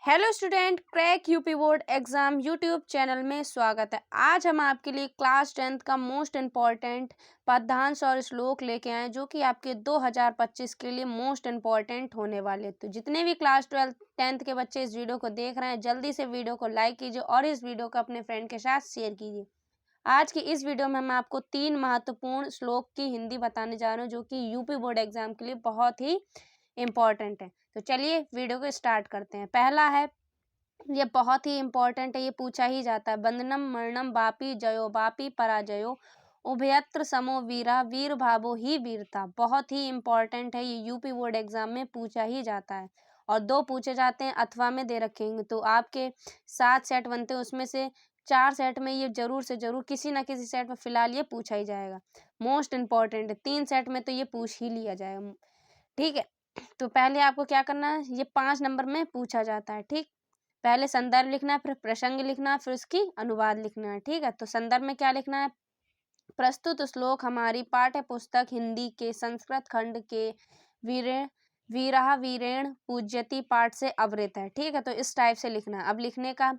Hello student, crack UP board exam YouTube channel में स्वागत है। आज हम आपके लिए क्लास 10th का मोस्ट इम्पॉर्टेंट पद्यांश और श्लोक लेके आए जो कि आपके 2025 के लिए मोस्ट इम्पॉर्टेंट होने वाले। तो जितने भी क्लास 12 10th के बच्चे इस वीडियो को देख रहे हैं, जल्दी से वीडियो को लाइक कीजिए और इस वीडियो को अपने फ्रेंड के साथ शेयर कीजिए। आज की इस वीडियो में मैं आपको 3 महत्वपूर्ण श्लोक की हिंदी बताने जा रहा हूँ जो कि यूपी बोर्ड एग्जाम के लिए बहुत ही इम्पॉर्टेंट है। तो चलिए वीडियो को स्टार्ट करते हैं। पहला है, ये बहुत ही इम्पोर्टेंट है, ये पूछा ही जाता है। बंधनम मरणम बापी जयो बापी पराजयो उभयत्र समो वीरा वीर भावो ही वीरता। बहुत ही इम्पोर्टेंट है, ये यूपी बोर्ड एग्जाम में पूछा ही जाता है और 2 पूछे जाते हैं अथवा में दे रखेंगे। तो आपके 7 सेट बनते हैं, उसमें से 4 सेट में ये जरूर से जरूर किसी ना किसी सेट में फिलहाल ये पूछा ही जाएगा। मोस्ट इम्पॉर्टेंट है, 3 सेट में तो ये पूछ ही लिया जाएगा। ठीक है, तो पहले आपको क्या करना है, ये 5 नंबर में पूछा जाता है। ठीक, पहले संदर्भ लिखना है, फिर प्रसंग लिखना है, फिर उसकी अनुवाद लिखना है। ठीक है, तो संदर्भ में क्या लिखना है, प्रस्तुत श्लोक हमारी पाठ्य पुस्तक हिंदी के संस्कृत खंड के वीरे वीरहा वीरेण पूज्यति पाठ से अवृत है। ठीक है, तो इस टाइप से लिखना है। अब लिखने का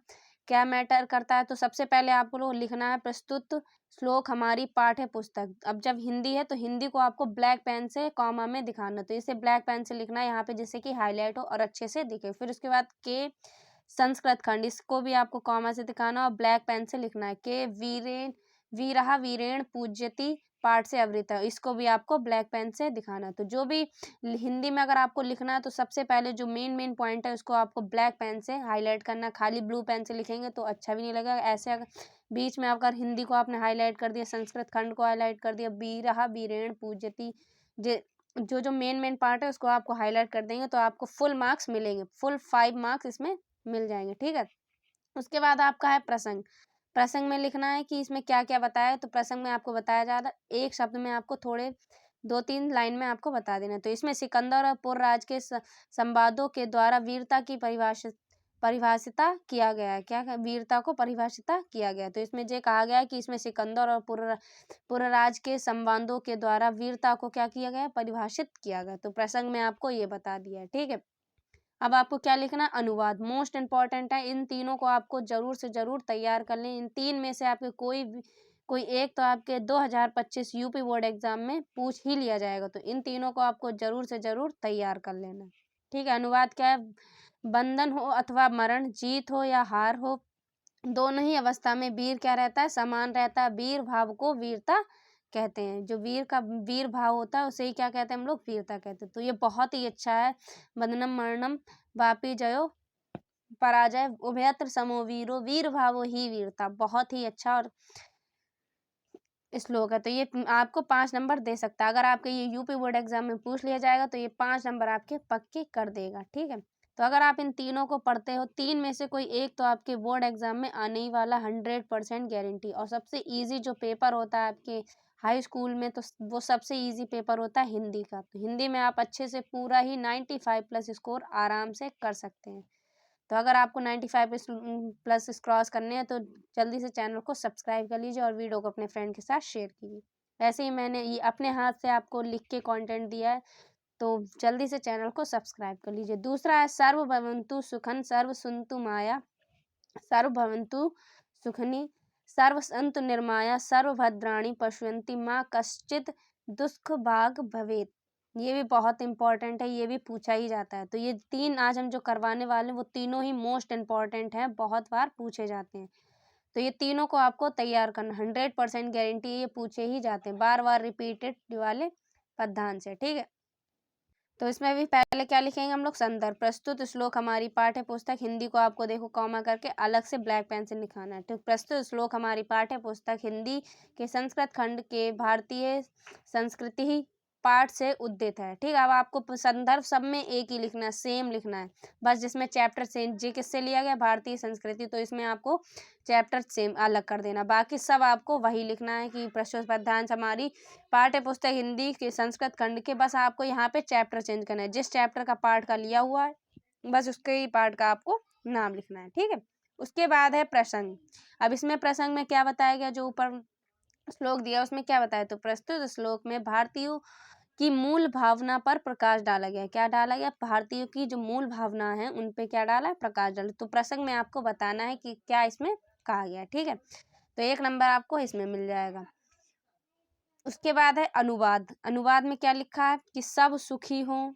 क्या मैटर करता है, तो सबसे पहले आपको लिखना है प्रस्तुत श्लोक हमारी पाठ्य पुस्तक। अब जब हिंदी है तो हिंदी को आपको ब्लैक पेन से कॉमा में दिखाना, तो इसे ब्लैक पेन से लिखना है यहाँ पे, जिससे कि हाईलाइट हो और अच्छे से दिखे। फिर उसके बाद के संस्कृत खंड, इसको भी आपको कॉमा से दिखाना और ब्लैक पेन से लिखना है। के वीरेण वीरहा वीरेण पूज्यति पाठ से अवृत है, इसको भी आपको ब्लैक पेन से दिखाना। तो जो भी हिंदी में अगर आपको लिखना है तो सबसे पहले जो मेन पॉइंट है उसको आपको ब्लैक पेन से हाईलाइट करना। खाली ब्लू पेन से लिखेंगे तो अच्छा भी नहीं लगेगा। ऐसे अगर बीच में अगर हिंदी को आपने हाईलाइट कर दिया, संस्कृत खंड को हाईलाइट कर दिया, वीरहा वीरेण पूज्यति, जो जो मेन पार्ट है उसको आपको हाईलाइट कर देंगे तो आपको फुल मार्क्स मिलेंगे, फुल 5 मार्क्स इसमें मिल जाएंगे। ठीक है, उसके बाद आपका है प्रसंग। प्रसंग में लिखना है कि इसमें क्या क्या बताया है। तो प्रसंग में आपको बताया जा रहा है, एक शब्द में आपको थोड़े 2-3 लाइन में आपको बता देना। तो इसमें सिकंदर और पुरराज के संवादों के द्वारा वीरता की परिभाषिता किया गया है। क्या वीरता को परिभाषिता किया गया है। तो इसमें ये कहा गया है कि इसमें सिकंदर और पुरराज के संवादों के द्वारा वीरता को क्या किया गया है, परिभाषित किया गया। तो प्रसंग में आपको ये बता दिया है। ठीक है, अब आपको क्या लिखना है, अनुवाद। मोस्ट इंपॉर्टेंट है, इन तीनों को आपको जरूर से जरूर तैयार कर लें। इन 3 में से आपके कोई एक तो आपके 2025 यूपी बोर्ड एग्जाम में पूछ ही लिया जाएगा। तो इन तीनों को आपको जरूर से जरूर तैयार कर लेना। ठीक है, अनुवाद क्या है, बंधन हो अथवा मरण, जीत हो या हार हो, दोनों ही अवस्था में वीर क्या रहता है, समान रहता है। वीर भाव को वीरता कहते हैं। जो वीर का वीर भाव होता है उसे ही क्या कहते हैं हम लोग, वीरता कहते हैं। तो ये बहुत ही अच्छा है। बंधनम मरणम वापी जयो पराजय उभयत्र समो वीरो वीर भावो ही वीरता। बहुत ही अच्छा और श्लोक है। तो ये आपको 5 नंबर दे सकता है। अगर आपके ये यूपी बोर्ड एग्जाम में पूछ लिया जाएगा तो ये 5 नंबर आपके पक्के कर देगा। ठीक है, तो अगर आप इन तीनों को पढ़ते हो, 3 में से कोई एक तो आपके बोर्ड एग्जाम में आने ही वाला, 100% गारंटी। और सबसे इजी जो पेपर होता है आपके हाई स्कूल में, तो वो सबसे इजी पेपर होता है हिंदी का। तो हिंदी में आप अच्छे से पूरा ही 95 प्लस स्कोर आराम से कर सकते हैं। तो अगर आपको 95 प्लस क्रॉस करने हैं तो जल्दी से चैनल को सब्सक्राइब कर लीजिए और वीडियो को अपने फ्रेंड के साथ शेयर कीजिए। ऐसे ही मैंने ये अपने हाथ से आपको लिख के कंटेंट दिया है, तो जल्दी से चैनल को सब्सक्राइब कर लीजिए। दूसरा है, सर्व भवन्तु सुखन सर्व सुनतु माया सर्व भवन्तु सुखनी सर्व संतु निर्माया सर्व भद्राणी पश्यन्ति माँ कश्चित दुष्ख भाग भवेत। ये भी बहुत इंपॉर्टेंट है, ये भी पूछा ही जाता है। तो ये 3 आज हम जो करवाने वाले हैं वो तीनों ही मोस्ट इंपॉर्टेंट हैं, बहुत बार पूछे जाते हैं। तो ये तीनों को आपको तैयार करना, 100% गारंटी, ये पूछे ही जाते हैं, बार बार रिपीटेड वाले पद्यांश है। ठीक है, तो इसमें भी पहले क्या लिखेंगे हम लोग, संदर्भ। प्रस्तुत श्लोक हमारी पाठ्य पुस्तक हिंदी को आपको देखो कॉमा करके अलग से ब्लैक पेन से लिखाना है। तो प्रस्तुत श्लोक हमारी पाठ्य पुस्तक हिंदी के संस्कृत खंड के भारतीय संस्कृति पाठ से उद्धित है। ठीक है, अब आपको संदर्भ सब में एक ही लिखना है, सेम लिखना है, बस जिसमें चैप्टर सेम, जी किससे लिया गया, भारतीय संस्कृति, तो इसमें आपको चैप्टर सेम अलग कर देना। बाकी सब आपको वही लिखना है कि प्रस्तुत पद्यांश हमारी पाठ्य पुस्तक हिंदी के संस्कृत खंड के, बस आपको यहाँ पे चैप्टर चेंज करना है। जिस चैप्टर का पाठ का लिया हुआ है बस उसके ही पाठ का आपको नाम लिखना है। ठीक है, उसके बाद है प्रसंग। अब इसमें प्रसंग में क्या बताया गया, जो ऊपर श्लोक दिया उसमें क्या बताया, तो प्रस्तुत श्लोक में भारतीयों की मूल भावना पर प्रकाश डाला गया। क्या डाला गया? भारतीयों की जो मूल भावना है उन पे क्या डाला है? प्रकाश डाला। तो प्रसंग में आपको बताना है कि क्या इसमें कहा गया। ठीक है, तो 1 नंबर आपको इसमें मिल जाएगा। उसके बाद है अनुवाद। अनुवाद में क्या लिखा है कि सब सुखी हों,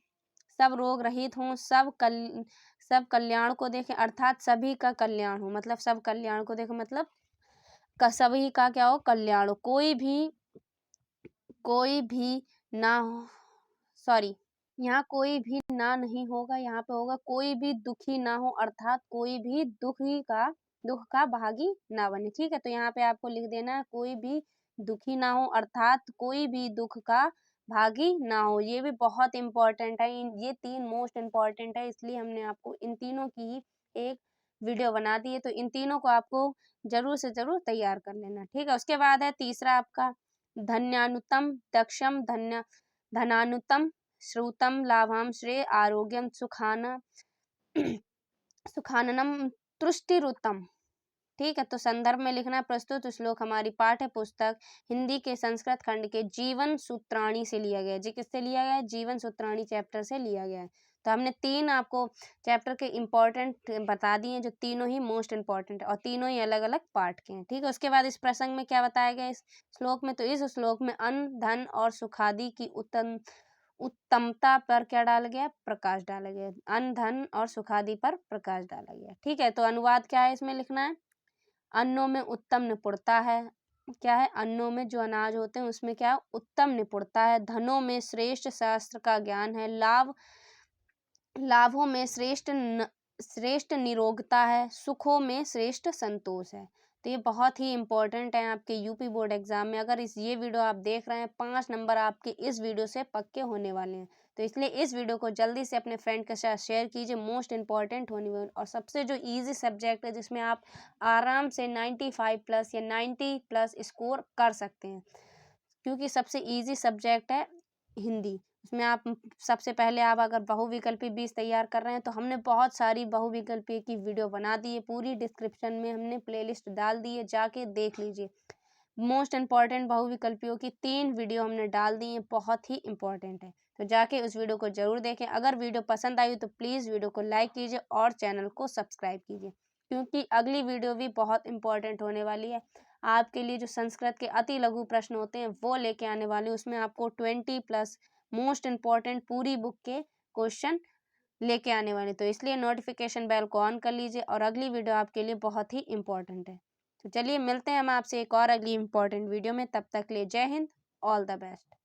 सब रोग रहित हों, सब कल्याण को देखें, अर्थात सभी का कल्याण हो। मतलब सब कल्याण को देखें मतलब सभी का क्या हो? कल्याण हो। कोई भी ना हो, सॉरी, यहाँ कोई भी ना नहीं होगा, यहाँ पे होगा कोई भी दुखी ना हो, अर्थात कोई भी दुख का भागी ना बने। ठीक है, तो यहाँ पे आपको लिख देना है कोई भी दुखी ना हो, अर्थात कोई भी दुख का भागी ना हो। ये भी बहुत इंपॉर्टेंट है, ये 3 मोस्ट इम्पॉर्टेंट है, इसलिए हमने आपको इन तीनों की ही एक वीडियो बना दी है। तो इन तीनों को आपको जरूर से जरूर तैयार कर लेना। ठीक है, उसके बाद है तीसरा आपका धन्यानुतम दक्षम धनानुतम श्रुतम लाभम श्रेय आरोग्यम सुखाननम तुष्टिरुतम। ठीक है, तो संदर्भ में लिखना है प्रस्तुत श्लोक हमारी पाठ्य पुस्तक हिंदी के संस्कृत खंड के जीवन सूत्राणी से लिया गया है। जी किससे लिया गया है? जीवन सूत्राणी चैप्टर से लिया गया है। तो हमने 3 आपको चैप्टर के इम्पोर्टेंट बता दिए जो तीनों ही मोस्ट इम्पॉर्टेंट है और तीनों ही अलग अलग पार्ट के हैं। ठीक है, उसके बाद इस प्रसंग में क्या बताया गया इस श्लोक में? तो इस श्लोक में अन्न धन और सुखादि की उत्तमता पर क्या डाला गया? प्रकाश डाला गया। अन्न धन और सुखादि पर प्रकाश डाला गया। ठीक है, तो अनुवाद क्या है इसमें लिखना है? अन्नों में उत्तम निपुणता है। क्या है? अन्नों में जो अनाज होते हैं उसमें क्या है? उत्तम निपुणता है। धनों में श्रेष्ठ शास्त्र का ज्ञान है। लाभों में श्रेष्ठ निरोगता है। सुखों में श्रेष्ठ संतोष है। तो ये बहुत ही इंपॉर्टेंट है आपके यूपी बोर्ड एग्जाम में। अगर ये वीडियो आप देख रहे हैं 5 नंबर आपके इस वीडियो से पक्के होने वाले हैं। तो इसलिए इस वीडियो को जल्दी से अपने फ्रेंड के साथ शेयर कीजिए। मोस्ट इंपॉर्टेंट होने वाले और सबसे जो इजी सब्जेक्ट है जिसमें आप आराम से 95 प्लस या 90 प्लस स्कोर कर सकते हैं, क्योंकि सबसे इजी सब्जेक्ट है हिंदी। उसमें आप सबसे पहले आप अगर बहुविकल्पी 20 तैयार कर रहे हैं तो हमने बहुत सारी बहुविकल्पी की वीडियो बना दी है। पूरी डिस्क्रिप्शन में हमने प्लेलिस्ट डाल दी है, जाके देख लीजिए। मोस्ट इम्पॉर्टेंट बहुविकल्पियों की 3 वीडियो हमने डाल दी हैं, बहुत ही इंपॉर्टेंट है। तो जाके उस वीडियो को जरूर देखें। अगर वीडियो पसंद आई तो प्लीज़ वीडियो को लाइक कीजिए और चैनल को सब्सक्राइब कीजिए, क्योंकि अगली वीडियो भी बहुत इंपॉर्टेंट होने वाली है। आपके लिए जो संस्कृत के अति लघु प्रश्न होते हैं वो लेके आने वाले हैं। उसमें आपको 20 प्लस मोस्ट इम्पॉर्टेंट पूरी बुक के क्वेश्चन लेके आने वाले। तो इसलिए नोटिफिकेशन बेल को ऑन कर लीजिए और अगली वीडियो आपके लिए बहुत ही इंपॉर्टेंट है। तो चलिए मिलते हैं हम आपसे एक और अगली इंपॉर्टेंट वीडियो में। तब तक के लिए जय हिंद, ऑल द बेस्ट।